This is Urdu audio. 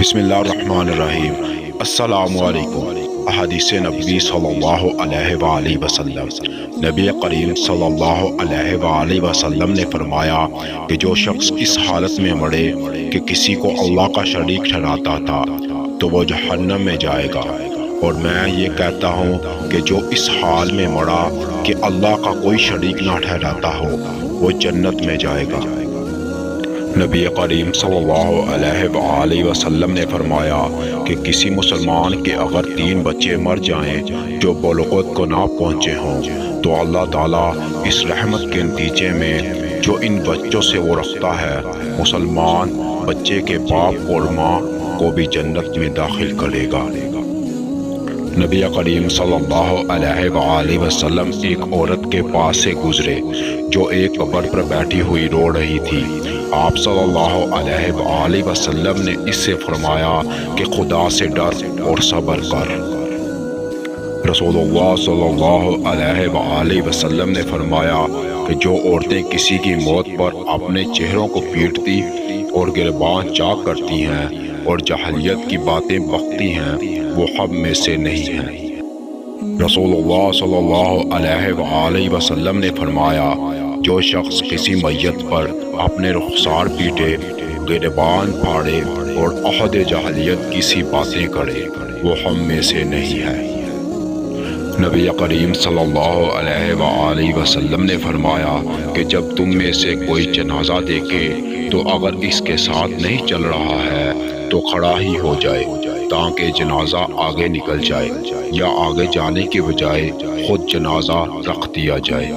بسم اللہ الرحمن الرحیم۔ السلام علیکم۔ احادیث نبی صلی اللہ علیہ وآلہ وسلم۔ نبی کریم صلی اللہ علیہ وآلہ وسلم نے فرمایا کہ جو شخص اس حالت میں مرے کہ کسی کو اللہ کا شریک ٹھہراتا تھا تو وہ جہنم میں جائے گا، اور میں یہ کہتا ہوں کہ جو اس حال میں مرا کہ اللہ کا کوئی شریک نہ ٹھہراتا ہو وہ جنت میں جائے گا۔ نبی کریم صلی اللہ علیہ وآلہ وسلم نے فرمایا کہ کسی مسلمان کے اگر 3 بچے مر جائیں جو بلوغت کو نہ پہنچے ہوں تو اللہ تعالیٰ اس رحمت کے نتیجے میں جو ان بچوں سے وہ رکھتا ہے، مسلمان بچے کے باپ اور ماں کو بھی جنت میں داخل کرے گا۔ نبی کریم صلی اللہ علیہ وآلہ وسلم ایک عورت کے پاس سے گزرے جو ایک قبر پر بیٹھی ہوئی رو رہی تھی۔ آپ صلی اللہ علیہ وآلہ وسلم نے اس سے فرمایا کہ خدا سے ڈر اور صبر کر۔ رسول اللہ صلی اللہ علیہ وآلہ وسلم نے فرمایا کہ جو عورتیں کسی کی موت پر اپنے چہروں کو پیٹتی اور گریباں چاک کرتی ہیں اور جاہلیت کی باتیں بکتی ہیں وہ ہم میں سے نہیں ہیں۔ رسول اللہ صلی اللہ علیہ وآلہ وسلم نے فرمایا جو شخص کسی میت پر اپنے رخسار پیٹے، گریبان پھاڑے اور عہد جاہلیت کی سی باتیں کرے وہ ہم میں سے نہیں ہے۔ نبی کریم صلی اللہ علیہ وآلہ وسلم نے فرمایا کہ جب تم میں سے کوئی جنازہ دیکھے تو اگر اس کے ساتھ نہیں چل رہا ہے تو کھڑا ہی ہو جائے تاکہ جنازہ آگے نکل جائے، یا آگے جانے کے بجائے خود جنازہ رکھ دیا جائے۔